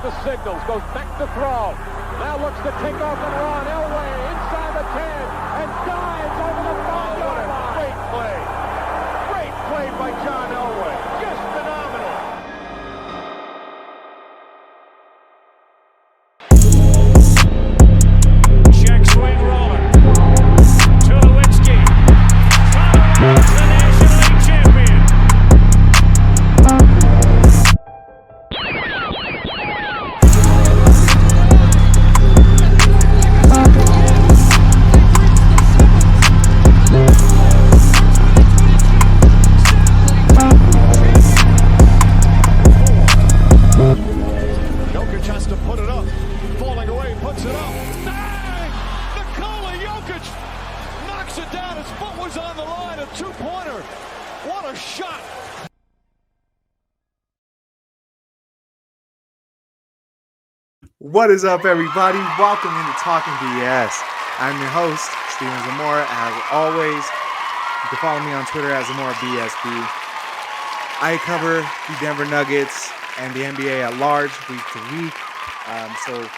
the signals, goes back to throw. Now looks to take off and run. Elway inside the 10 and dives over the 5-yard line. Great play. Great play by John Elway. Just phenomenal. Check swing roller. Tulowitzki. Colorado's the National League champion. Jokic has to put it up. Falling away, puts it up. Bang! Nikola Jokic knocks it down. His foot was on the line. A two-pointer. What a shot. What is up, everybody? Welcome into Talking BS. I'm your host, Steven Zamora. As always, you can follow me on Twitter at ZamoraBSB. I cover the Denver Nuggets and the NBA at large week to week. So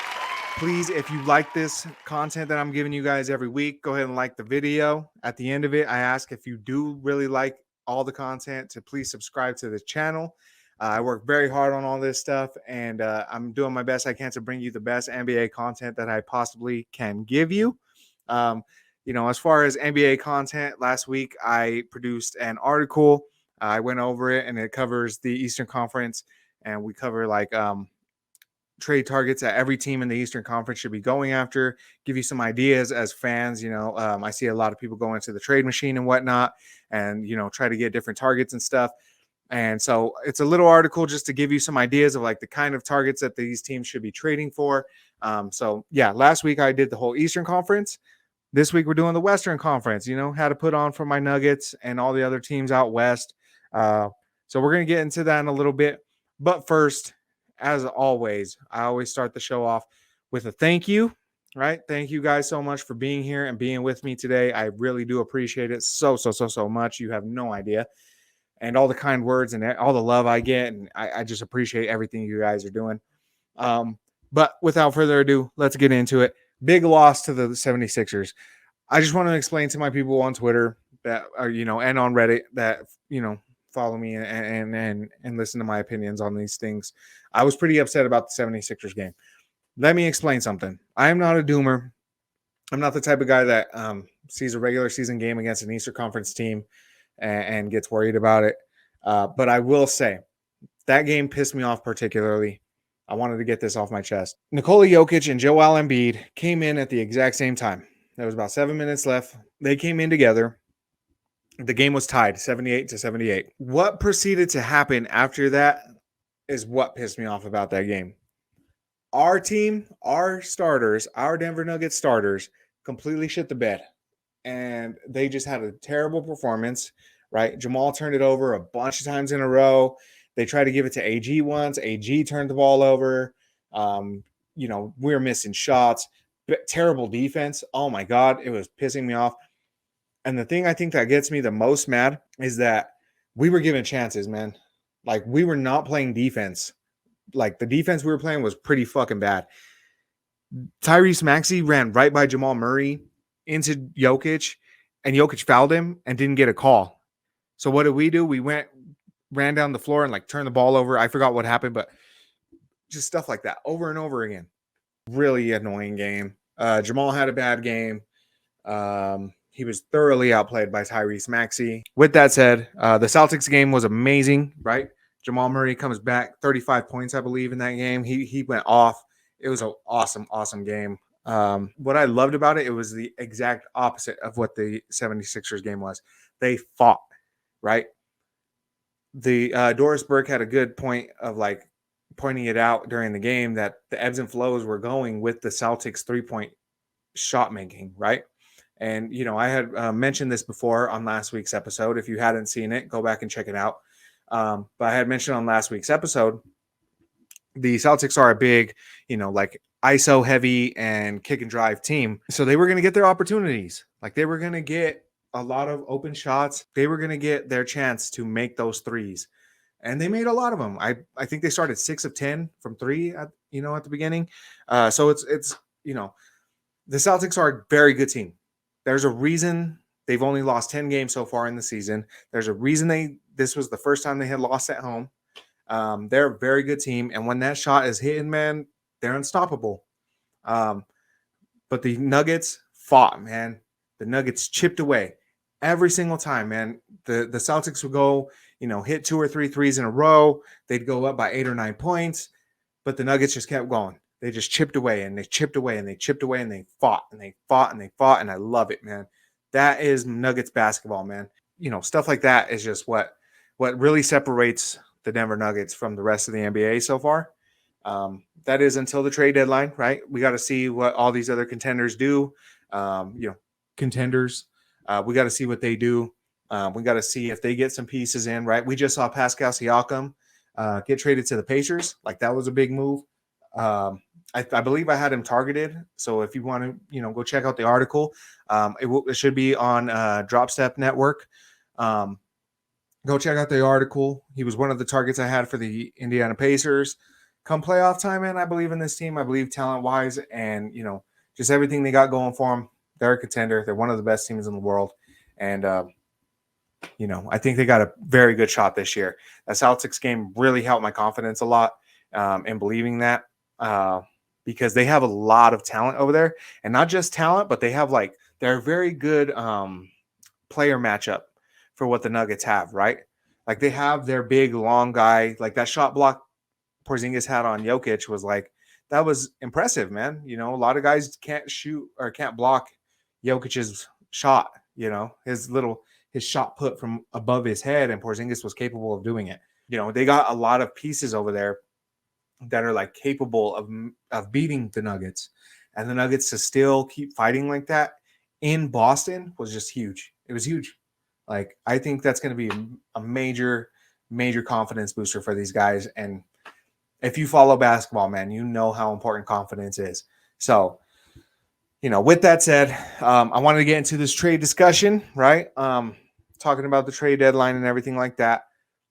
please, if you like this content that I'm giving you guys every week, go ahead and like the video. At the end of it, I ask if you do really like all the content to please subscribe to the channel. I work very hard on all this stuff, and I'm doing my best I can to bring you the best NBA content that I possibly can give you. As far as NBA content, last week I produced an article. I went over it, and it covers the Eastern Conference, and we cover trade targets that every team in the Eastern Conference should be going after, give you some ideas as fans. I see a lot of people go into the trade machine and whatnot and, try to get different targets and stuff. And so it's a little article just to give you some ideas of the kind of targets that these teams should be trading for. Last week I did the whole Eastern Conference. This week we're doing the Western Conference, how to put on for my Nuggets and all the other teams out West. So we're going to get into that in a little bit. But first, as always, I always start the show off with a thank you, right? Thank you guys so much for being here and being with me today. I really do appreciate it so much. You have no idea. And all the kind words and all the love I get. And I just appreciate everything you guys are doing. But without further ado, let's get into it. Big loss to the 76ers. I just want to explain to my people on Twitter that are, and on Reddit that, follow me and listen to my opinions on these things. I was pretty upset about the 76ers game. Let me explain something. I am not a doomer. I'm not the type of guy that sees a regular season game against an Eastern Conference team and gets worried about it. But I will say that game pissed me off particularly. I wanted to get this off my chest. Nikola Jokic and Joel Embiid came in at the exact same time. There was about 7 minutes left. They came in together. The game was tied 78-78. What proceeded to happen after that is what pissed me off about that game. Our team, our starters, our Denver Nuggets starters completely shit the bed. And they just had a terrible performance, right? Jamal turned it over a bunch of times in a row. They tried to give it to AG once. AG turned the ball over. We were missing shots. Terrible defense. Oh, my God. It was pissing me off. And the thing I think that gets me the most mad is that we were given chances, man. We were not playing defense. The defense we were playing was pretty fucking bad. Tyrese Maxey ran right by Jamal Murray into Jokic, and Jokic fouled him and didn't get a call. So what did we do? We ran down the floor and turned the ball over. I forgot what happened, but just stuff like that over and over again. Really annoying game. Jamal had a bad game. He was thoroughly outplayed by Tyrese Maxey. With that said, the Celtics game was amazing, right? Jamal Murray comes back, 35 points, I believe, in that game. He went off. It was an awesome game. What I loved about it was the exact opposite of what the 76ers game was. They fought, right? The Doris Burke had a good point of pointing it out during the game that the ebbs and flows were going with the Celtics 3-point shot making, right? And, I had mentioned this before on last week's episode. If you hadn't seen it, go back and check it out. But I had mentioned on last week's episode, the Celtics are a big, ISO heavy and kick and drive team. So they were going to get their opportunities. They were going to get a lot of open shots. They were going to get their chance to make those threes. And they made a lot of them. I think they started 6 of 10 from 3 at the beginning. So it's the Celtics are a very good team. There's a reason they've only lost 10 games so far in the season. There's a reason this was the first time they had lost at home. They're a very good team, and when that shot is hitting, man, they're unstoppable. But the Nuggets fought, man. The Nuggets chipped away every single time, man. The Celtics would go, hit 2 or 3 threes in a row. They'd go up by 8 or 9 points, but the Nuggets just kept going. They just chipped away and they chipped away and they chipped away and they fought and they fought and they fought. And I love it, man. That is Nuggets basketball, man. Stuff like that is just what really separates the Denver Nuggets from the rest of the NBA so far. That is until the trade deadline, right? We got to see what all these other contenders do. Contenders. We got to see what they do. We got to see if they get some pieces in, right? We just saw Pascal Siakam get traded to the Pacers. Like, that was a big move. I believe I had him targeted. So if you want to, go check out the article, it should be on Dropstep Network. Go check out the article. He was one of the targets I had for the Indiana Pacers. Come playoff time, man, I believe in this team. I believe talent-wise and, just everything they got going for them. They're a contender. They're one of the best teams in the world. And, I think they got a very good shot this year. That Celtics game really helped my confidence a lot in believing that because they have a lot of talent over there. And not just talent, but they have, they're a very good player matchup for what the Nuggets have, right? Like, they have their big, long guy. Like, that shot block Porzingis had on Jokic was that was impressive, man. A lot of guys can't shoot or can't block Jokic's shot, his shot put from above his head, and Porzingis was capable of doing it. They got a lot of pieces over there that are capable of beating the Nuggets, and the Nuggets to still keep fighting like that in Boston was just huge. It was huge. I think that's going to be a major, major confidence booster for these guys. And if you follow basketball, man, you know how important confidence is. So, with that said, I wanted to get into this trade discussion, right? Talking about the trade deadline and everything like that.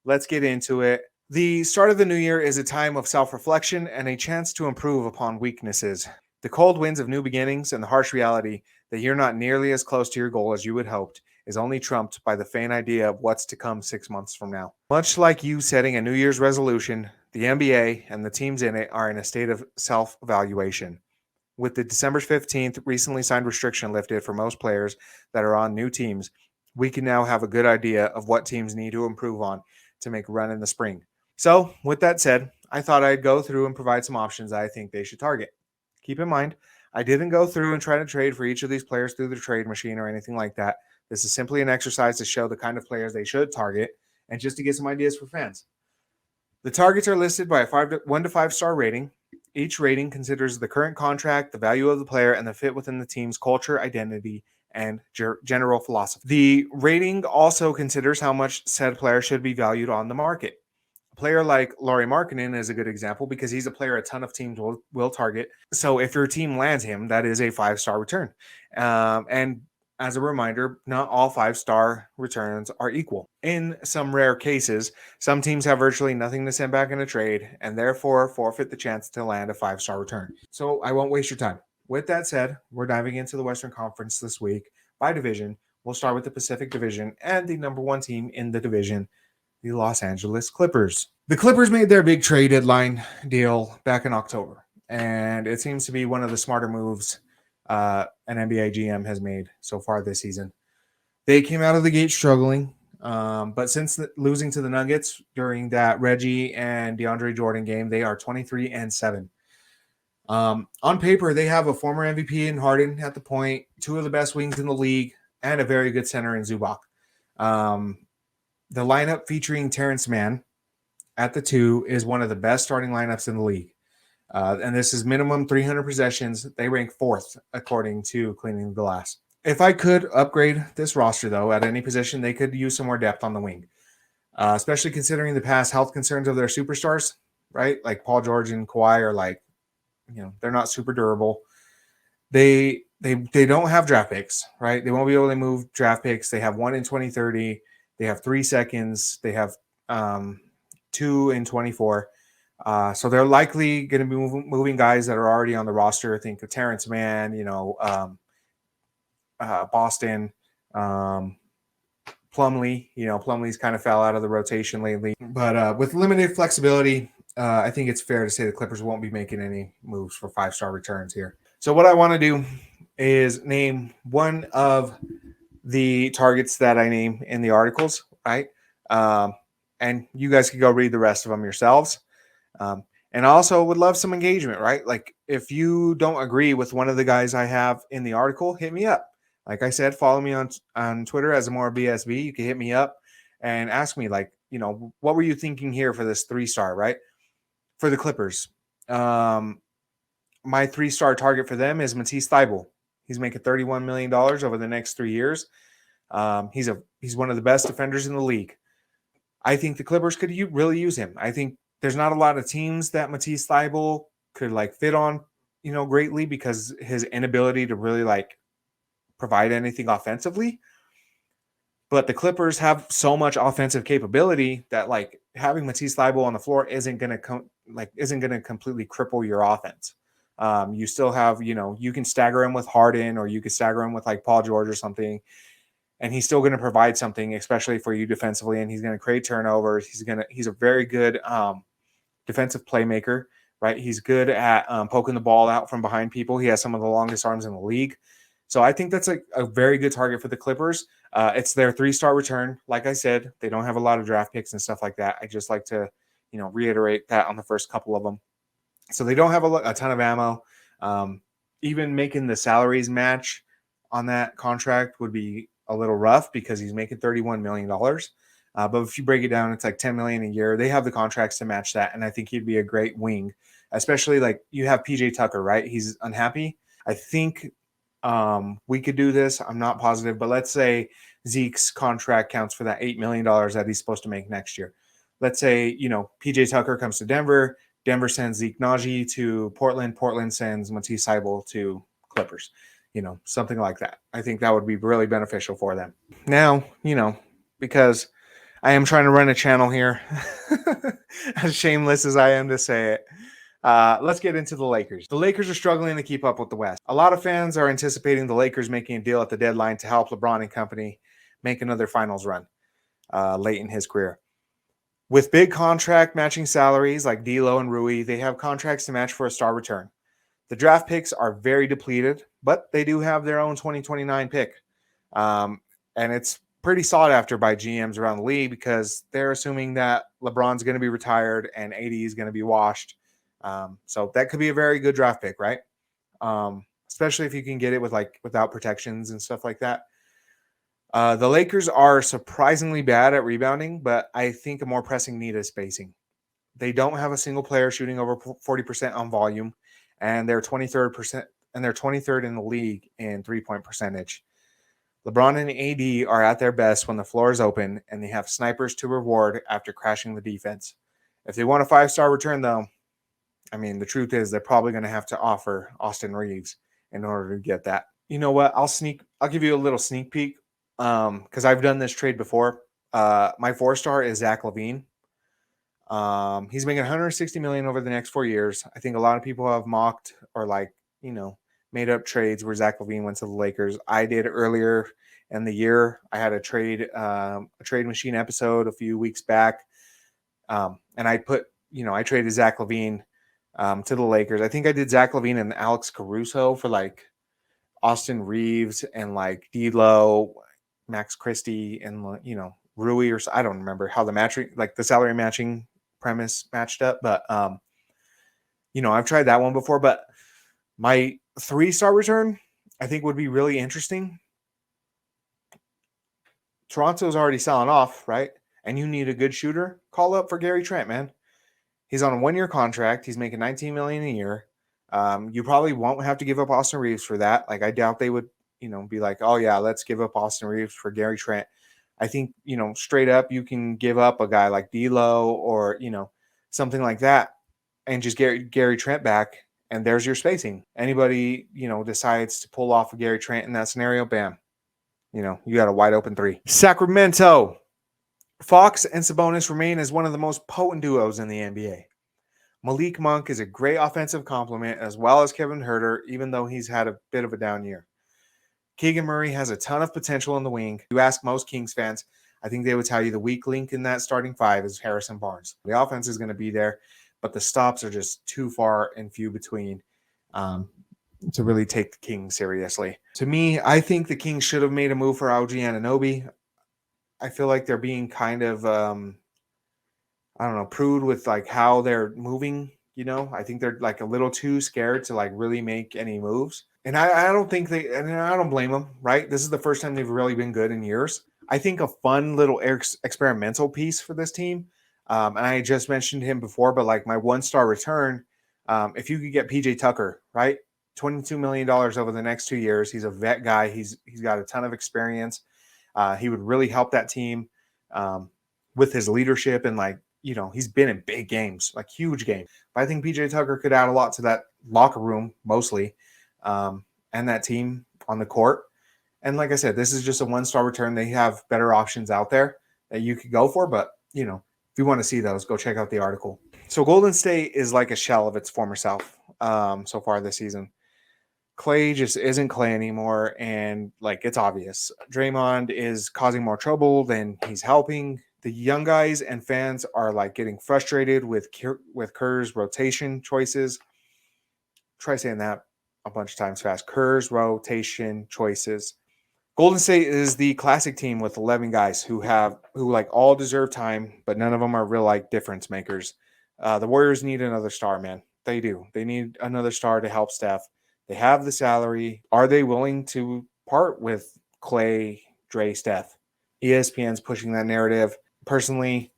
Let's get into it. The start of the new year is a time of self-reflection and a chance to improve upon weaknesses. The cold winds of new beginnings and the harsh reality that you're not nearly as close to your goal as you had hoped is only trumped by the faint idea of what's to come 6 months from now. Much like you setting a New Year's resolution, the NBA and the teams in it are in a state of self-evaluation. With the December 15th recently signed restriction lifted for most players that are on new teams, we can now have a good idea of what teams need to improve on to make a run in the spring. So, with that said, I thought I'd go through and provide some options I think they should target. Keep in mind, I didn't go through and try to trade for each of these players through the trade machine or anything like that. This is simply an exercise to show the kind of players they should target and just to get some ideas for fans. The targets are listed by a 1 to 5 star rating. Each rating considers the current contract, the value of the player, and the fit within the team's culture, identity, and general philosophy. The rating also considers how much said player should be valued on the market. A player like Lauri Markkanen is a good example because he's a player a ton of teams will target. So if your team lands him, that is a 5-star return. And as a reminder, not all 5-star returns are equal. In some rare cases, some teams have virtually nothing to send back in a trade and therefore forfeit the chance to land a 5-star return. So I won't waste your time. With that said, we're diving into the Western Conference this week by division. We'll start with the Pacific Division and the number 1 team in the division, the Los Angeles Clippers. The Clippers made their big trade deadline deal back in October, and it seems to be one of the smarter moves an NBA GM has made so far this season. They came out of the gate struggling, but since losing to the Nuggets during that Reggie and DeAndre Jordan game, they are 23-7. On paper, they have a former MVP in Harden at the point, 2 of the best wings in the league, and a very good center in Zubac. The lineup featuring Terrence Mann at the 2 is one of the best starting lineups in the league. And this is minimum 300 possessions. They rank 4th, according to Cleaning the Glass. If I could upgrade this roster, though, at any position, they could use some more depth on the wing, especially considering the past health concerns of their superstars, right? Like Paul George and Kawhi are they're not super durable. They don't have draft picks, right? They won't be able to move draft picks. They have 1 in 2030. They have 3 seconds. They have 2 in 24. So they're likely going to be moving guys that are already on the roster. Think of Terrence Mann, Boston, Plumlee. Plumlee's kind of fell out of the rotation lately. But with limited flexibility, I think it's fair to say the Clippers won't be making any moves for 5-star returns here. So what I want to do is name one of the targets that I name in the articles, right? And you guys can go read the rest of them yourselves. And I also would love some engagement, right? Like if you don't agree with one of the guys I have in the article, hit me up. Like I said, follow me on Twitter as Zamora BSB. You can hit me up and ask me, like, what were you thinking here for this 3-star, right? For the Clippers. My 3-star target for them is Matisse Thybulle. He's making $31 million over the next 3 years. He's one of the best defenders in the league. I think the Clippers could really use him. I think there's not a lot of teams that Matisse Thybulle could fit on, greatly because his inability to really provide anything offensively. But the Clippers have so much offensive capability that having Matisse Thybulle on the floor isn't going to completely cripple your offense. You still have, you can stagger him with Harden, or you could stagger him with Paul George or something, and he's still going to provide something, especially for you defensively. And he's going to create turnovers. He's a very good defensive playmaker, right? He's good at poking the ball out from behind people. He has some of the longest arms in the league. So I think that's a very good target for the Clippers. It's their 3-star return. Like I said, they don't have a lot of draft picks and stuff like that. I just like to, reiterate that on the first couple of them. So they don't have a ton of ammo. Even making the salaries match on that contract would be a little rough because he's making $31 million. But if you break it down, it's like $10 million a year. They have the contracts to match that. And I think he'd be a great wing, especially you have PJ Tucker, right? He's unhappy. I think we could do this. I'm not positive, but let's say Zeke's contract counts for that $8 million that he's supposed to make next year. Let's say, PJ Tucker comes to Denver. Denver sends Zeke Naji to Portland. Portland sends Matisse Thybulle to Clippers. Something like that. I think that would be really beneficial for them. Now, because I am trying to run a channel here, as shameless as I am to say it, let's get into the Lakers. The Lakers are struggling to keep up with the West. A lot of fans are anticipating the Lakers making a deal at the deadline to help LeBron and company make another finals run late in his career. With big contract matching salaries like D'Lo and Rui, they have contracts to match for a star return. The draft picks are very depleted, but they do have their own 2029 pick. And it's pretty sought after by GMs around the league because they're assuming that LeBron's going to be retired and AD is going to be washed. So that could be a very good draft pick, right? Especially if you can get it without protections and stuff like that. The Lakers are surprisingly bad at rebounding, but I think a more pressing need is spacing. They don't have a single player shooting over 40% on volume, and they're 23rd in the league in 3-point percentage. LeBron and AD are at their best when the floor is open and they have snipers to reward after crashing the defense. If they want a 5-star return, though, the truth is they're probably going to have to offer Austin Reeves in order to get that. You know what? I'll give you a little sneak peek because I've done this trade before. My 4-star is Zach LaVine. He's making $160 million over the next 4 years. I think a lot of people have mocked or made up trades where Zach LaVine went to the Lakers. I did earlier in the year. I had a trade machine episode a few weeks back. And I traded Zach LaVine to the Lakers. I think I did Zach LaVine and Alex Caruso for Austin Reeves and D'Lo, Max Christie, and Rui, or I don't remember how the salary matching premise matched up, but I've tried that one before. But my 3-star return I think would be really interesting. Toronto's already selling off, right? And you need a good shooter. Call up for Gary Trent, man. He's on a 1-year contract. He's making $19 million a year. You probably won't have to give up Austin Reeves for that. I doubt they would, be like, oh yeah, let's give up Austin Reeves for Gary Trent. I think, straight up, you can give up a guy like D'Lo or, something like that and just get Gary Trent back. And there's your spacing. Anybody, decides to pull off a Gary Trent in that scenario, bam. You got a wide open 3. Sacramento. Fox and Sabonis remain as one of the most potent duos in the NBA. Malik Monk is a great offensive complement as well as Kevin Huerter, even though he's had a bit of a down year. Keegan Murray has a ton of potential in the wing. You ask most Kings fans, I think they would tell you the weak link in that starting five is Harrison Barnes. The offense is going to be there, but the stops are just too far and few between to really take the Kings seriously. To me, I think the Kings should have made a move for OG Anunoby. I feel like they're being kind of I don't know, prude with like how they're moving. I think they're like a little too scared to like really make any moves. And I don't think and I don't blame them, right? This is the first time they've really been good in years. I think a fun little experimental piece for this team, and I just mentioned him before, but like my 1-star return, if you could get PJ Tucker, right? $22 million over the next 2 years. He's a vet guy. He's got a ton of experience. He would really help that team with his leadership and like, he's been in big games, like huge games. But I think PJ Tucker could add a lot to that locker room mostly, and that team on the court. And like I said, this is just a 1-star return. They have better options out there that you could go for. But, if you want to see those, go check out the article. So Golden State is like a shell of its former self so far this season. Clay just isn't Clay anymore, and like it's obvious. Draymond is causing more trouble than he's helping. The young guys and fans are like getting frustrated with Kerr's rotation choices. Try saying that a bunch of times fast. Kerr's rotation choices. Golden State is the classic team with 11 guys who like all deserve time, but none of them are real like difference makers. The Warriors need another star, man. They do. They need another star to help Steph. They have the salary. Are they willing to part with Clay, Dre, Steph? ESPN's pushing that narrative. Personally,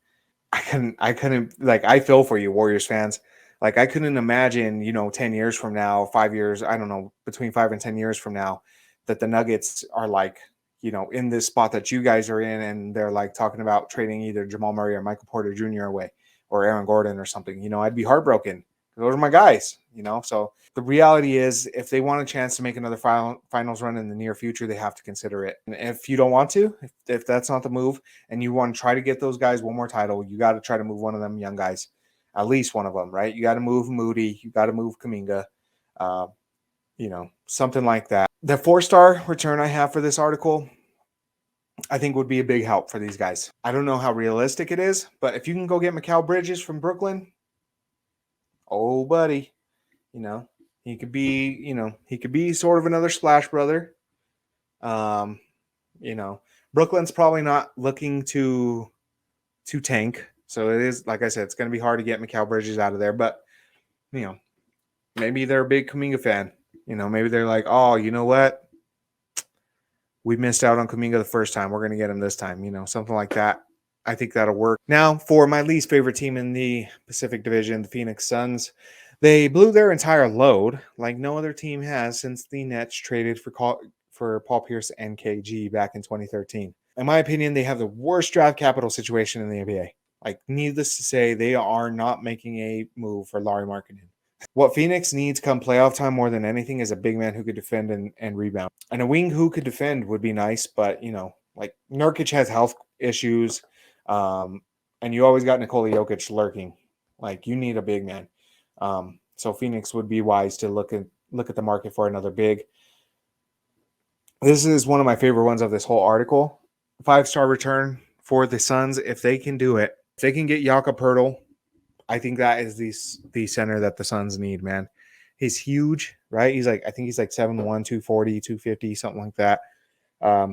I couldn't like, I feel for you, Warriors fans. Like I couldn't imagine, 10 years from now, 5 years, I don't know, between 5 and 10 years from now, that the Nuggets are like, in this spot that you guys are in, and they're like talking about trading either Jamal Murray or Michael Porter Jr. away or Aaron Gordon or something. I'd be heartbroken. Those are my guys, So the reality is, if they want a chance to make another finals run in the near future, they have to consider it. And if you don't want to, if that's not the move, and you want to try to get those guys one more title, you got to try to move one of them young guys, at least one of them, right? You got to move Moody, you got to move Kuminga, something like that. The 4-star return I have for this article, I think would be a big help for these guys. I don't know how realistic it is, but if you can go get Mikal Bridges from Brooklyn, oh buddy, he could be sort of another splash brother. Brooklyn's probably not looking to tank. So it is, like I said, it's going to be hard to get Mikal Bridges out of there, but maybe they're a big Kuminga fan. Maybe they're like, oh, you know what? We missed out on Kuminga the first time. We're going to get him this time, something like that. I think that'll work. Now, for my least favorite team in the Pacific Division, the Phoenix Suns. They blew their entire load like no other team has since the Nets traded for Paul Pierce and KG back in 2013. In my opinion, they have the worst draft capital situation in the NBA. Like, needless to say, they are not making a move for Lauri Markkanen. What Phoenix needs come playoff time more than anything is a big man who could defend and rebound. And a wing who could defend would be nice, but, like Nurkic has health issues, and you always got Nikola Jokic lurking. Like, you need a big man. So Phoenix would be wise to look at the market for another big. This is one of my favorite ones of this whole article. 5-star return for the Suns. If they can do it, if they can get Jakob Poeltl, I think that is the center that the Suns need, man. He's huge, right? I think he's like 7'1", 240, 250, something like that.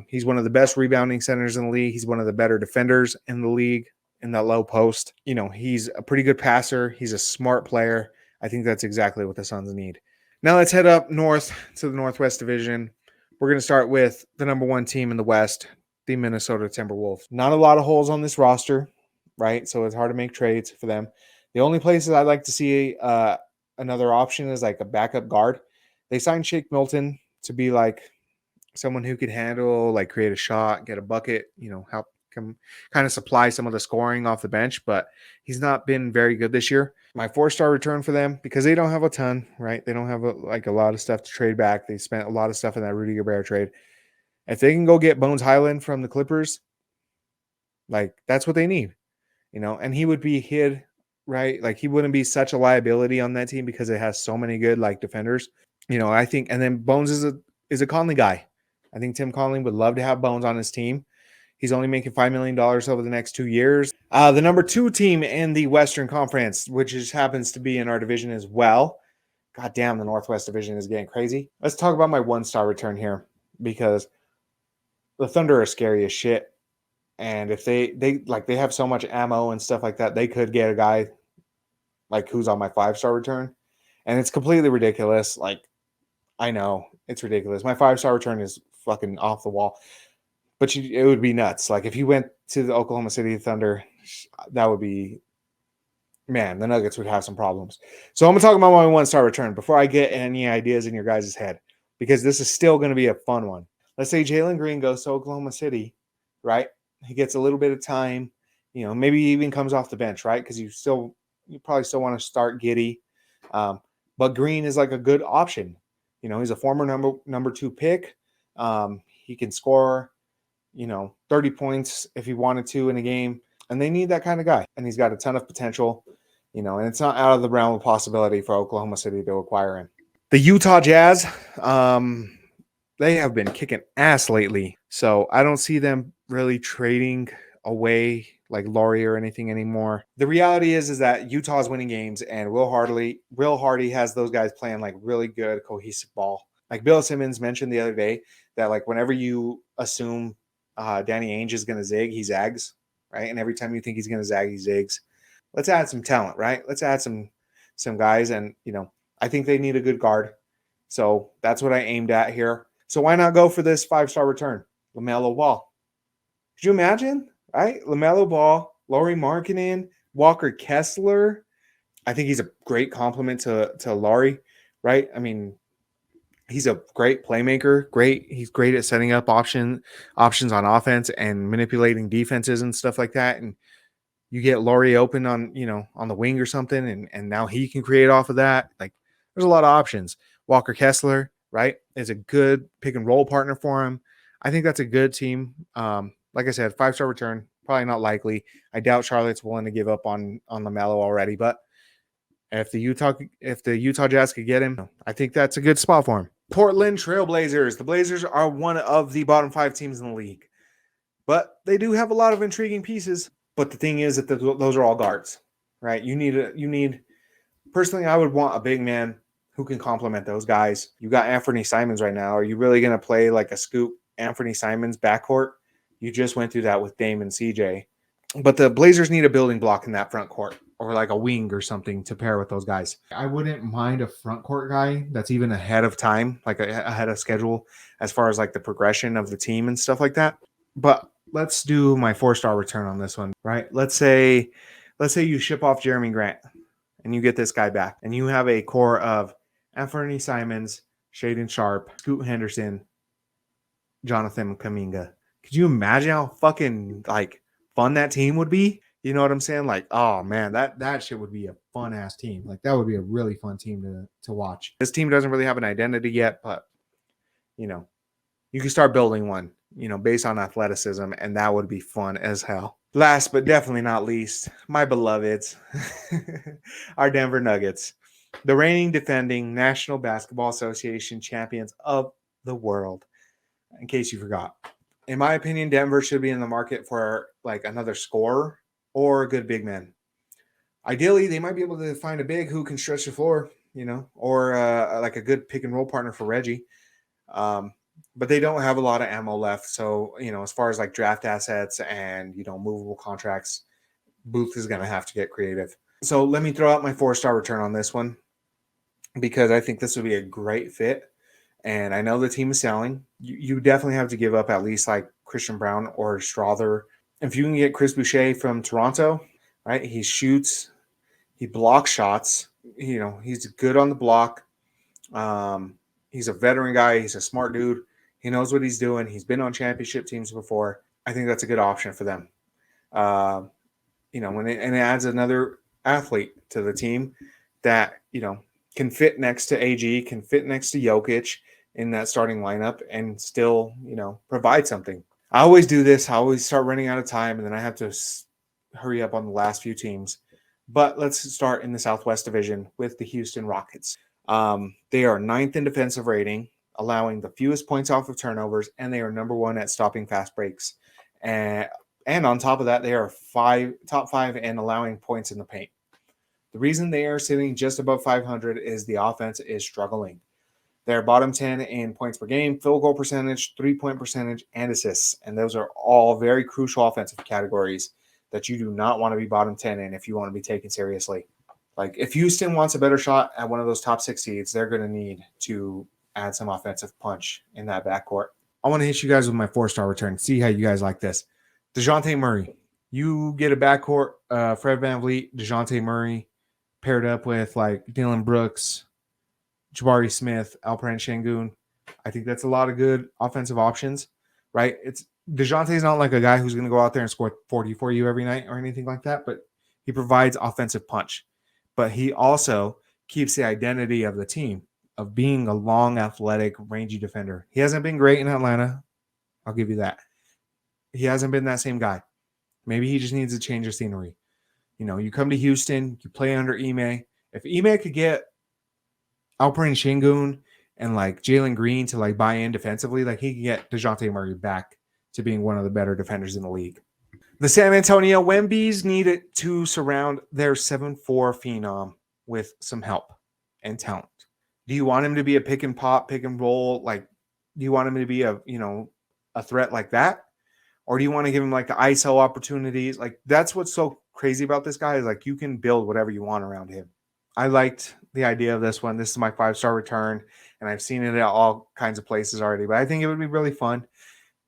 He's one of the best rebounding centers in the league. He's one of the better defenders in the league in that low post. He's a pretty good passer. He's a smart player. I think that's exactly what the Suns need. Now let's head up north to the Northwest Division. We're going to start with the number 1 team in the West, the Minnesota Timberwolves. Not a lot of holes on this roster, right? So it's hard to make trades for them. The only places I'd like to see another option is like a backup guard. They signed Shake Milton to be like someone who could handle, like create a shot, get a bucket, help come kind of supply some of the scoring off the bench, but he's not been very good this year. My 4-star return for them, because they don't have a ton, right? They don't have a lot of stuff to trade back. They spent a lot of stuff in that Rudy Gobert trade. If they can go get Bones Highland from the Clippers, like that's what they need, and he would be hid right? Like he wouldn't be such a liability on that team because it has so many good like defenders. I think, and then Bones is a Conley guy. I think Tim Conley would love to have Bones on his team. He's only making $5 million over the next 2 years. The number 2 team in the Western Conference, which just happens to be in our division as well. God damn, the Northwest Division is getting crazy. Let's talk about my 1-star return here because the Thunder are scary as shit. And if they have so much ammo and stuff like that, they could get a guy like who's on my 5-star return. And it's completely ridiculous. Like, I know it's ridiculous. My 5-star return is fucking off the wall. But it would be nuts. Like if you went to the Oklahoma City Thunder, that would be, man, the Nuggets would have some problems. So I'm going to talk about my 1-star return before I get any ideas in your guys' head, because this is still going to be a fun one. Let's say Jalen Green goes to Oklahoma City, right? He gets a little bit of time, maybe he even comes off the bench, right? Because you probably still want to start Giddey. But Green is like a good option. He's a former number 2 pick. He can score 30 points if he wanted to in a game. And they need that kind of guy. And he's got a ton of potential, and it's not out of the realm of possibility for Oklahoma City to acquire him. The Utah Jazz, they have been kicking ass lately. So I don't see them really trading away like Laurie or anything anymore. The reality is that Utah's winning games, and Will Hardy has those guys playing like really good cohesive ball. Like Bill Simmons mentioned the other day that like whenever you assume Danny Ainge is going to zig, he zags, right? And every time you think he's going to zag, he zigs. Let's add some talent, right? Let's add some guys, and I think they need a good guard. So that's what I aimed at here. So why not go for this 5-star return? LaMelo Ball. Could you imagine? Right? LaMelo Ball, Lauri Markkanen, Walker Kessler. I think he's a great compliment to Lauri, right? I mean, he's a great playmaker. He's great at setting up options on offense and manipulating defenses and stuff like that. And you get Lauri open on the wing or something, and now he can create off of that. Like, there's a lot of options. Walker Kessler, right, is a good pick and roll partner for him. I think that's a good team. Like I said, 5-star return, probably not likely. I doubt Charlotte's willing to give up on LaMelo already, but if the Utah Jazz could get him, I think that's a good spot for him. Portland Trailblazers. The Blazers are one of the bottom 5 teams in the league, but they do have a lot of intriguing pieces. But the thing is that those are all guards, right? You need. Personally, I would want a big man who can complement those guys. You got Anthony Simons right now. Are you really going to play like a scoop Anthony Simons backcourt? You just went through that with Dame and CJ. But the Blazers need a building block in that front court, or like a wing or something to pair with those guys. I wouldn't mind a front court guy that's even ahead of time, like ahead of schedule, as far as like the progression of the team and stuff like that. But let's do my 4-star return on this one, right? Let's say you ship off Jeremy Grant and you get this guy back, and you have a core of Anthony Simons, Shaedon Sharpe, Scoot Henderson, Jonathan Kuminga. Could you imagine how fucking like fun that team would be? You know what I'm saying? Like, oh man, that shit would be a fun ass team. Like, that would be a really fun team to watch. This team doesn't really have an identity yet, but you can start building one, based on athleticism, and that would be fun as hell. Last but definitely not least, my beloveds, our Denver Nuggets, the reigning defending National Basketball Association champions of the world. In case you forgot. In my opinion, Denver should be in the market for like another scorer or a good big man. Ideally, they might be able to find a big who can stretch the floor, or like a good pick and roll partner for Reggie. But they don't have a lot of ammo left. So, as far as like draft assets and, movable contracts, Booth is going to have to get creative. So let me throw out my 4-star return on this one, because I think this would be a great fit. And I know the team is selling. You definitely have to give up at least like Christian Brown or Strother. If you can get Chris Boucher from Toronto, right? He shoots, he blocks shots. He's good on the block. He's a veteran guy. He's a smart dude. He knows what he's doing. He's been on championship teams before. I think that's a good option for them. And it adds another athlete to the team that, can fit next to AG, can fit next to Jokic in that starting lineup and still, provide something. I always do this. I always start running out of time, and then I have to hurry up on the last few teams. But let's start in the Southwest Division with the Houston Rockets. They are 9th in defensive rating, allowing the fewest points off of turnovers, and they are number 1 at stopping fast breaks. And on top of that, they are top 5 in allowing points in the paint. The reason they are sitting just above 500 is the offense is struggling. They're bottom 10 in points per game, field goal percentage, 3-point percentage, and assists. And those are all very crucial offensive categories that you do not want to be bottom 10 in if you want to be taken seriously. Like if Houston wants a better shot at one of those top 6 seeds, they're going to need to add some offensive punch in that backcourt. I want to hit you guys with my 4-star return. See how you guys like this. DeJounte Murray. You get a backcourt, Fred VanVleet, DeJounte Murray, paired up with like Dylan Brooks, Jabari Smith, Alperen Şengün. I think that's a lot of good offensive options, right? DeJounte's not like a guy who's going to go out there and score 40 for you every night or anything like that, but he provides offensive punch. But he also keeps the identity of the team of being a long, athletic, rangy defender. He hasn't been great in Atlanta. I'll give you that. He hasn't been that same guy. Maybe he just needs a change of scenery. You know, you come to Houston, you play under Ime. If Ime could get Alperen Şengün and like Jalen Green to like buy in defensively, like he can get DeJounte Murray back to being one of the better defenders in the league. The San Antonio Wembies needed to surround their 7'4" phenom with some help and talent. Do you want him to be a pick and pop, pick and roll? Like, do you want him to be a threat like that? Or do you want to give him like the ISO opportunities? Like that's what's so crazy about this guy is like you can build whatever you want around him. I liked the idea of this one. This is my 5-star return, and I've seen it at all kinds of places already, but I think it would be really fun.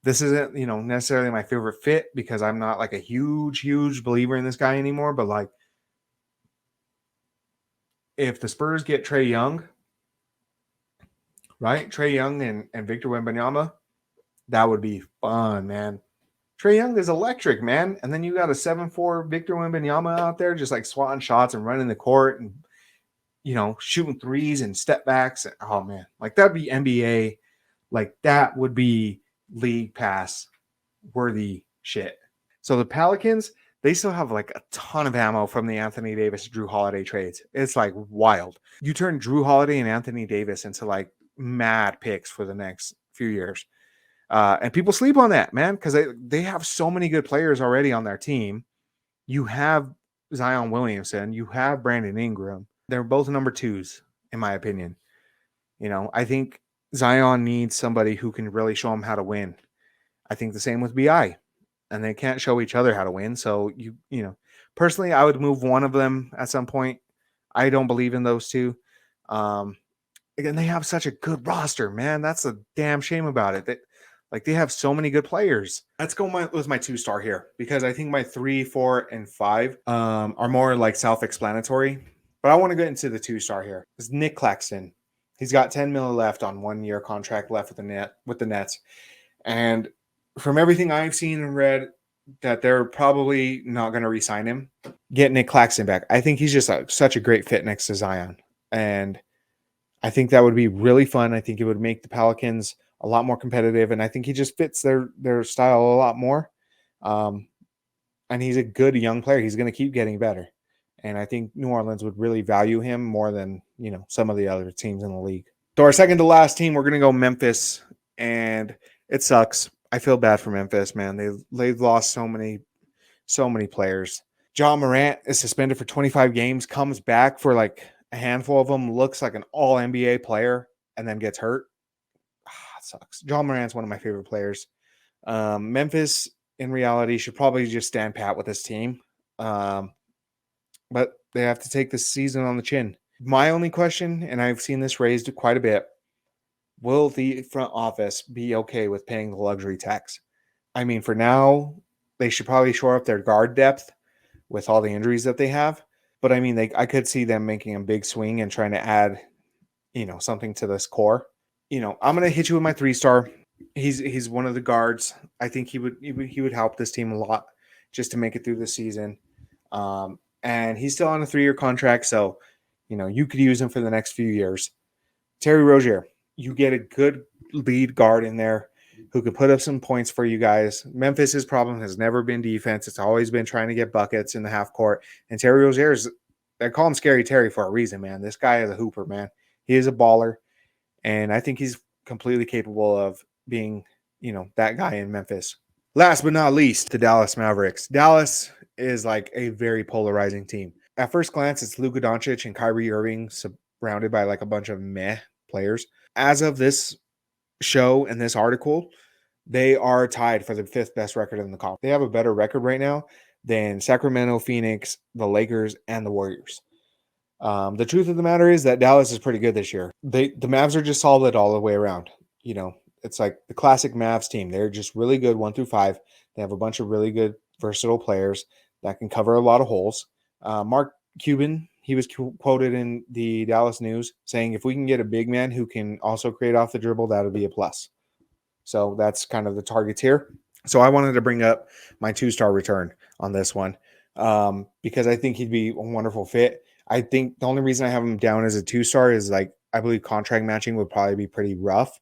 This isn't, necessarily my favorite fit because I'm not like a huge, huge believer in this guy anymore, but like if the Spurs get Trae Young, right? Trae Young and Victor Wembanyama, that would be fun, man. Trae Young is electric, man. And then you got a 7'4" Victor Wembanyama out there just like swatting shots and running the court and, shooting threes and step backs. Oh, man. Like that'd be NBA. Like that would be league pass worthy shit. So the Pelicans, they still have like a ton of ammo from the Anthony Davis, Drew Holiday trades. It's like wild. You turn Drew Holiday and Anthony Davis into like mad picks for the next few years. And people sleep on that, man, because they have so many good players already on their team. You have Zion Williamson. You have Brandon Ingram. They're both number 2s, in my opinion. I think Zion needs somebody who can really show him how to win. I think the same with BI. And they can't show each other how to win. So, personally, I would move one of them at some point. I don't believe in those two. Again, they have such a good roster, man. That's a damn shame about it. They have so many good players. Let's go with my 2-star here because I think my 3, 4, and 5 are more like self-explanatory. But I want to get into the 2-star here. It's Nick Claxton. He's got $10 million left on 1-year contract left with the Nets. And from everything I've seen and read, that they're probably not going to re-sign him. Get Nick Claxton back. I think he's just such a great fit next to Zion. And I think that would be really fun. I think it would make the Pelicans a lot more competitive. And I think he just fits their style a lot more. And he's a good young player. He's going to keep getting better. And I think New Orleans would really value him more than, some of the other teams in the league. So our second to last team, we're going to go Memphis. And it sucks. I feel bad for Memphis, man. They've lost so many players. Ja Morant is suspended for 25 games, comes back for like a handful of them, looks like an all-NBA player, and then gets hurt. It sucks. Ja Morant's one of my favorite players. Memphis, in reality, should probably just stand pat with this team. But they have to take this season on the chin. My only question, and I've seen this raised quite a bit, will the front office be okay with paying the luxury tax? I mean, for now, they should probably shore up their guard depth with all the injuries that they have. But I mean, I could see them making a big swing and trying to add, something to this core. I'm going to hit you with my 3-star. He's one of the guards. I think he would help this team a lot just to make it through the season. And he's still on a 3-year contract, so you could use him for the next few years. Terry Rozier, you get a good lead guard in there. who could put up some points for you guys. Memphis's problem has never been defense. It's always been trying to get buckets in the half court. And Terry Rozier's, they call him Scary Terry for a reason, man. This guy is a hooper, man. He is a baller. And I think he's completely capable of being, that guy in Memphis. Last but not least, the Dallas Mavericks. Dallas is like a very polarizing team. At first glance, it's Luka Doncic and Kyrie Irving surrounded by like a bunch of meh players. As of this show and this article, they are tied for the 5th best record in the conference. They have a better record right now than Sacramento, Phoenix, the Lakers, and the Warriors. The truth of the matter is that Dallas is pretty good this year. The Mavs are just solid all the way around. It's like the classic Mavs team. They're just really good 1 through 5. They have a bunch of really good versatile players that can cover a lot of holes. Mark Cuban, he was quoted in the Dallas News saying, if we can get a big man who can also create off the dribble, that would be a plus. So that's kind of the targets here. So I wanted to bring up my 2-star return on this one because I think he'd be a wonderful fit. I think the only reason I have him down as a 2-star is like I believe contract matching would probably be pretty rough,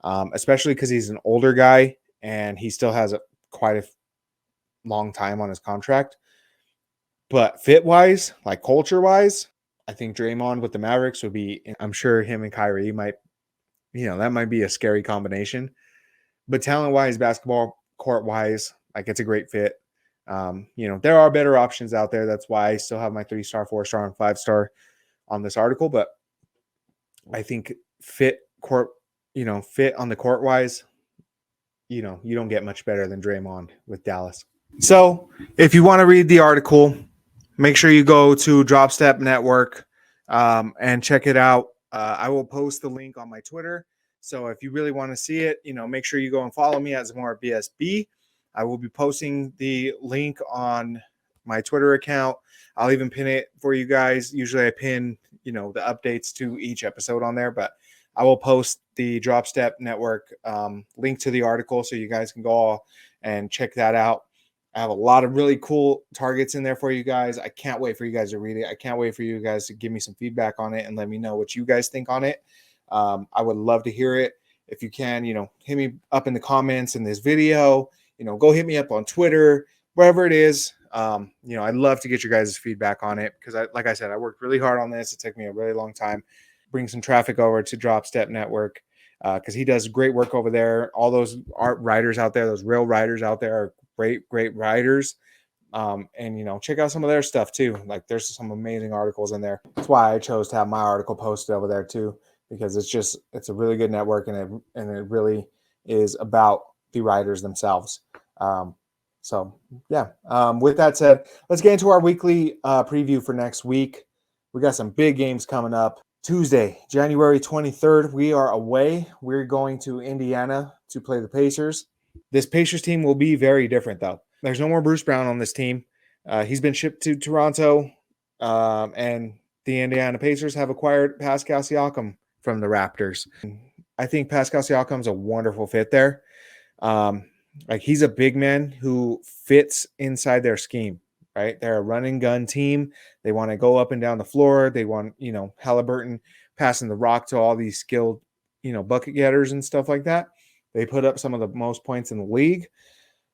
especially because he's an older guy and he still has quite a long time on his contract. But fit-wise, like culture-wise, I think Draymond with the Mavericks would be – I'm sure him and Kyrie might – that might be a scary combination. But talent-wise, basketball court-wise, like it's a great fit. There are better options out there. That's why I still have my 3-star, 4-star, and 5-star on this article. But I think fit on the court-wise, you don't get much better than Draymond with Dallas. So if you want to read the article, make sure you go to Dropstep Network and check it out. I will post the link on my Twitter. So if you really want to see it, make sure you go and follow me at Zamora BSB. I will be posting the link on my Twitter account. I'll even pin it for you guys. Usually I pin, the updates to each episode on there, but I will post the Dropstep Network link to the article so you guys can go and check that out. I have a lot of really cool targets in there for you guys. I can't wait for you guys to read it. I can't wait for you guys to give me some feedback on it and let me know what you guys think on it. I would love to hear it. If you can, hit me up in the comments in this video. Go hit me up on Twitter, wherever it is. I'd love to get your guys' feedback on it because, like I said, I worked really hard on this. It took me a really long time. Bring some traffic over to Dropstep Network because he does great work over there. All those art writers out there, those real writers out there are great writers. And check out some of their stuff too. Like there's some amazing articles in there. That's why I chose to have my article posted over there too, because it's a really good network and it really is about the writers themselves. With that said, let's get into our weekly preview for next week. We got some big games coming up. Tuesday, January 23rd, we are away. We're going to Indiana to play the Pacers. This Pacers team will be very different, though. There's no more Bruce Brown on this team. He's been shipped to Toronto, and the Indiana Pacers have acquired Pascal Siakam from the Raptors. I think Pascal Siakam's a wonderful fit there. He's a big man who fits inside their scheme, right? They're a run and gun team. They want to go up and down the floor. They want, Halliburton passing the rock to all these skilled, bucket getters and stuff like that. They put up some of the most points in the league.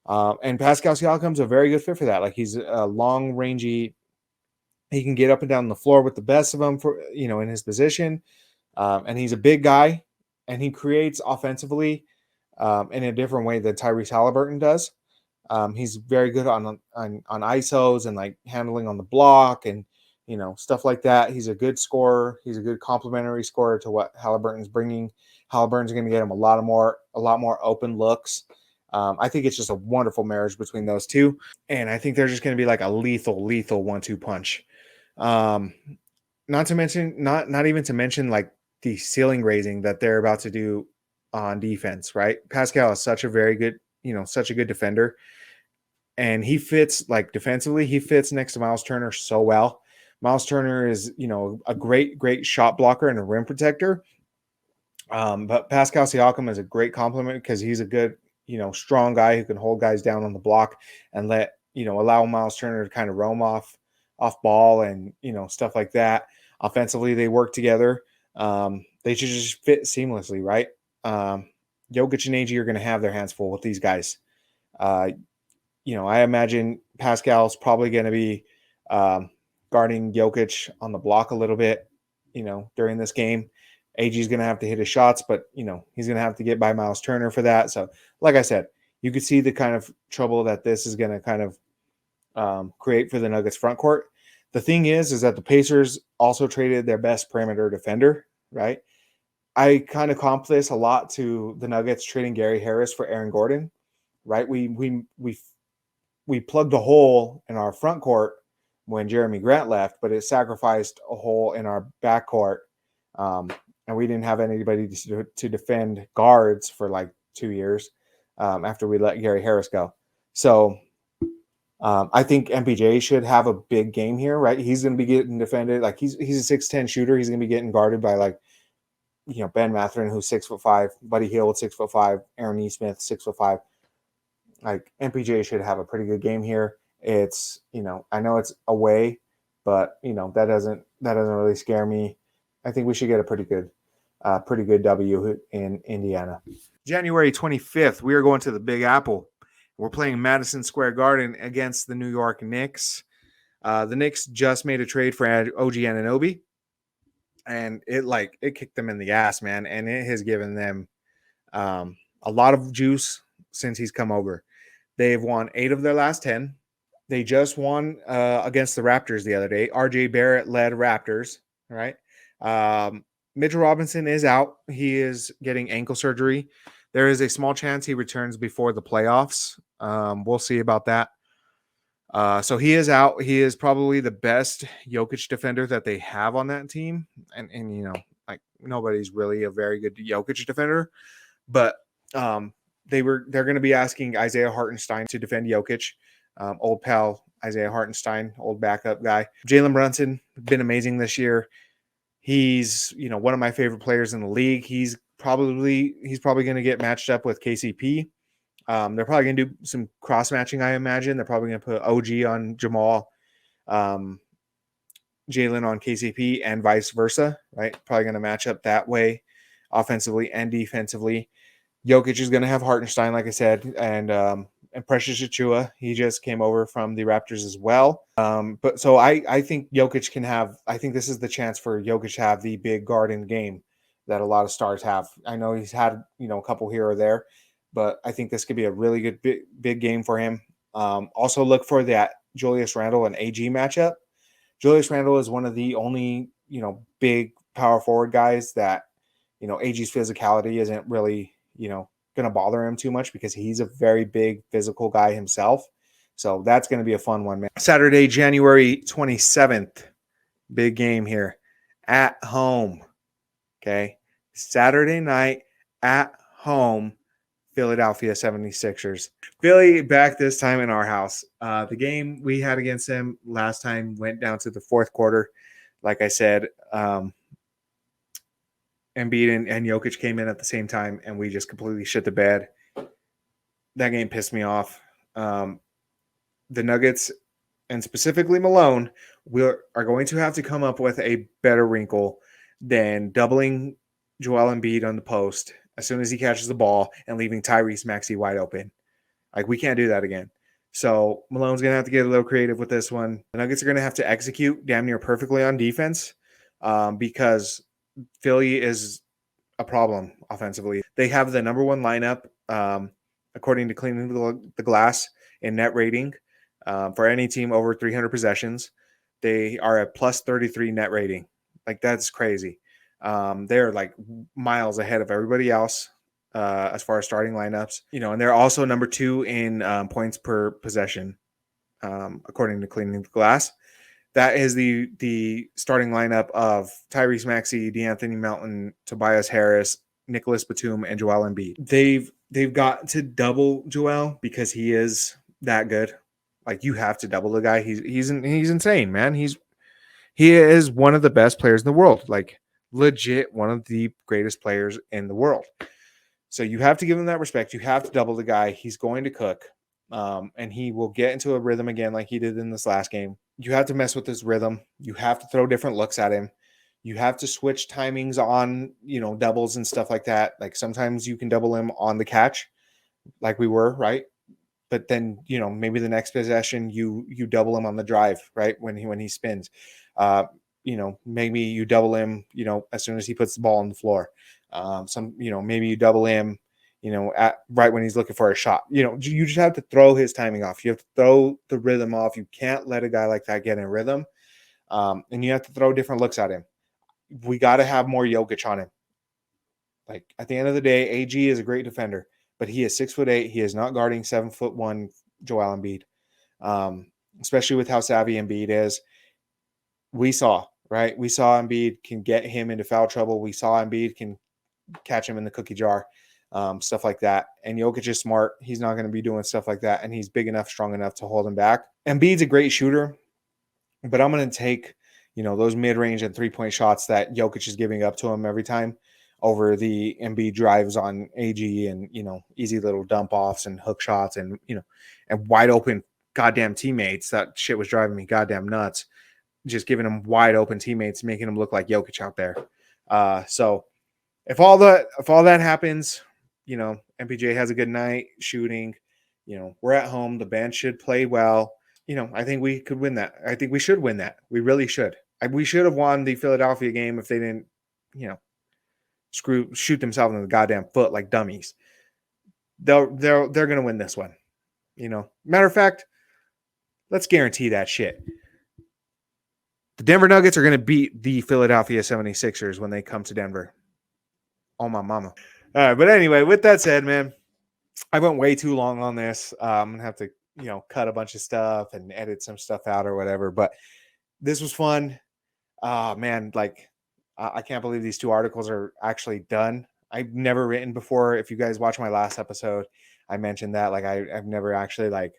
And Pascal Siakam's a very good fit for that. Like he's a long rangey. He can get up and down the floor with the best of them for, in his position. And he's a big guy and he creates offensively in a different way than Tyrese Halliburton does. He's very good on ISOs and like handling on the block and, stuff like that. He's a good scorer. He's a good complementary scorer to what Halliburton's bringing. Halliburton's going to get him a lot more open looks. I think it's just a wonderful marriage between those two. And I think they're just going to be like a lethal 1-2 punch. Not even to mention like the ceiling raising that they're about to do on defense, right? Pascal is such a very good, such a good defender. And he fits like defensively, he fits next to Miles Turner so well. Miles Turner is, a great shot blocker and a rim protector. But Pascal Siakam is a great compliment because he's a good, strong guy who can hold guys down on the block and allow Miles Turner to kind of roam off ball and, stuff like that. Offensively, they work together. They should just fit seamlessly, right? Jokic and AG are going to have their hands full with these guys. I imagine Pascal's probably going to be guarding Jokic on the block a little bit, during this game. AG is going to have to hit his shots, but, he's going to have to get by Miles Turner for that. So, like I said, you could see the kind of trouble that this is going to kind of create for the Nuggets front court. The thing is that the Pacers also traded their best perimeter defender, right? I kind of comp this a lot to the Nuggets trading Gary Harris for Aaron Gordon, right? We plugged a hole in our front court when Jeremy Grant left, but it sacrificed a hole in our back court, and we didn't have anybody to defend guards for like 2 years after we let Gary Harris go. So I think MPJ should have a big game here, right? He's going to be getting defended. Like he's a 6'10" shooter. He's going to be getting guarded by like, Ben Mathurin, who's 6'5", Buddy Hield, 6'5", Aaron Nesmith, 6'5". Like MPJ should have a pretty good game here. It's, I know it's away, but that doesn't really scare me. I think we should get a pretty good W in Indiana. January 25th, we are going to the Big Apple. We're playing Madison Square Garden against the New York Knicks. The Knicks just made a trade for OG Anunoby, and it kicked them in the ass, man. And it has given them a lot of juice since he's come over. They've won 8 of their last 10. They just won against the Raptors the other day. RJ Barrett led Raptors, right? Mitchell Robinson is out. He is getting ankle surgery. There is a small chance he returns before the playoffs. We'll see about that. So he is out. He is probably the best Jokic defender that they have on that team. And nobody's really a very good Jokic defender. But they're going to be asking Isaiah Hartenstein to defend Jokic. Old pal Isaiah Hartenstein, old backup guy. Jalen Brunson, been amazing this year. He's, one of my favorite players in the league. He's probably going to get matched up with KCP. They're probably going to do some cross matching, I imagine. They're probably going to put OG on Jamal, Jalen on KCP, and vice versa, right? Probably going to match up that way, offensively and defensively. Jokic is going to have Hartenstein, like I said, and Precious Achiuwa. He just came over from the Raptors as well. But so I think Jokic can have. I think this is the chance for Jokic to have the big Garden game that a lot of stars have. I know he's had a couple here or there, but I think this could be a really good big game for him. Also look for that Julius Randle and AG matchup. Julius Randle is one of the only big power forward guys that AG's physicality isn't really going to bother him too much because he's a very big physical guy himself. So that's going to be a fun one, man. Saturday, January 27th, big game here at home. Okay. Saturday night at home, Philadelphia 76ers. Philly back this time in our house. The game we had against them last time went down to the fourth quarter. Like I said, Embiid and Jokic came in at the same time, and we just completely shit the bed. That game pissed me off. The Nuggets, and specifically Malone, are going to have to come up with a better wrinkle than doubling Joel Embiid on the post as soon as he catches the ball and leaving Tyrese Maxey wide open. Like, we can't do that again. So Malone's going to have to get a little creative with this one. The Nuggets are going to have to execute damn near perfectly on defense because Philly is a problem offensively. They have the number one lineup, according to Cleaning the Glass, in net rating for any team over 300 possessions. They are at plus 33 net rating. Like, that's crazy. They're like miles ahead of everybody else as far as starting lineups. And they're also number 2 in points per possession, according to Cleaning the Glass. That is the starting lineup of Tyrese Maxey, DeAnthony Melton, Tobias Harris, Nicholas Batum, and Joel Embiid. They've got to double Joel because he is that good. Like, you have to double the guy. He's insane, man. He is one of the best players in the world. Like, legit one of the greatest players in the world. So you have to give him that respect. You have to double the guy. He's going to cook. And he will get into a rhythm again like he did in this last game. You have to mess with his rhythm. You have to throw different looks at him. You have to switch timings on, doubles and stuff like that. Like sometimes you can double him on the catch, like we were, right? But then, maybe the next possession you double him on the drive, right? When he spins. Maybe you double him, as soon as he puts the ball on the floor. Maybe you double him, right when he's looking for a shot. You just have to throw his timing off. You have to throw the rhythm off. You can't let a guy like that get in rhythm. And you have to throw different looks at him. We got to have more Jokic on him. Like at the end of the day, AG is a great defender, but he is 6'8". He is not guarding 7'1" Joel Embiid. Especially with how savvy Embiid is. We saw Embiid can get him into foul trouble. We saw Embiid can catch him in the cookie jar, stuff like that. And Jokic is smart. He's not going to be doing stuff like that. And he's big enough, strong enough to hold him back. Embiid's a great shooter, but I'm going to take, those mid-range and three-point shots that Jokic is giving up to him every time over the Embiid drives on AG and, easy little dump offs and hook shots and, and wide open goddamn teammates. That shit was driving me goddamn nuts. Just giving him wide open teammates, making him look like Jokic out there. So if all that happens, MPJ has a good night shooting, we're at home. The band should play well. I think we could win that. I think we should win that. We really should. We should have won the Philadelphia game if they didn't, shoot themselves in the goddamn foot like dummies. They're going to win this one. Matter of fact, let's guarantee that shit. The Denver Nuggets are going to beat the Philadelphia 76ers when they come to Denver. Oh, my mama. All right, but anyway, with that said, man, I went way too long on this. I'm going to have to, cut a bunch of stuff and edit some stuff out or whatever. But this was fun. Man, I can't believe these 2 articles are actually done. I've never written before. If you guys watch my last episode, I mentioned that. I've never actually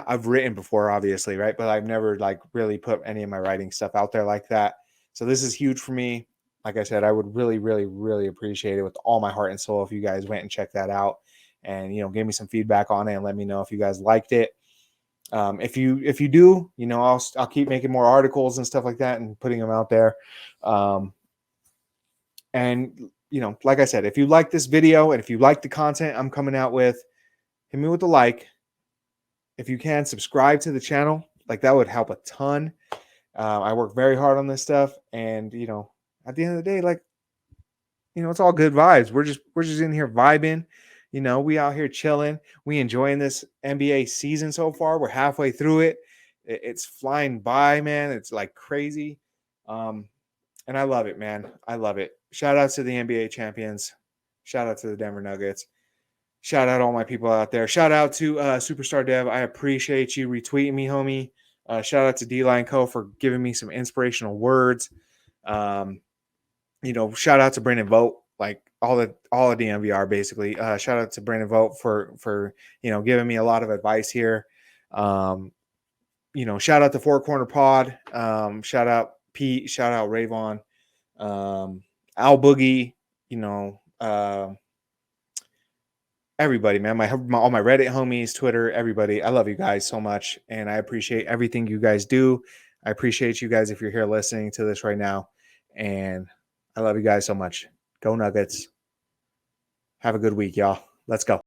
I've written before, obviously, right? But I've never really put any of my writing stuff out there like that. So this is huge for me. Like I said, I would really, really, really appreciate it with all my heart and soul if you guys went and checked that out and, gave me some feedback on it and let me know if you guys liked it. If you do, I'll keep making more articles and stuff like that and putting them out there. And, like I said, if you like this video and if you like the content I'm coming out with, hit me with a like. If you can, subscribe to the channel. That would help a ton. I work very hard on this stuff. And, at the end of the day, it's all good vibes. We're just in here vibing. We out here chilling. We enjoying this NBA season so far. We're halfway through it. It's flying by, man. It's crazy. And I love it, man. I love it. Shout out to the NBA champions. Shout out to the Denver Nuggets. Shout out all my people out there. Shout out to Superstar Dev. I appreciate you retweeting me, homie. Shout out to D-Line Co. for giving me some inspirational words. Shout out to Brandon Vogt, all of DMVR basically. Shout out to Brandon Vogt for giving me a lot of advice here. Shout out to Four Corner Pod. Shout out Pete. Shout out Rayvon. Al Boogie. Everybody, man, all my Reddit homies, Twitter, everybody. I love you guys so much, and I appreciate everything you guys do. I appreciate you guys if you're here listening to this right now, and I love you guys so much. Go Nuggets. Have a good week, y'all. Let's go.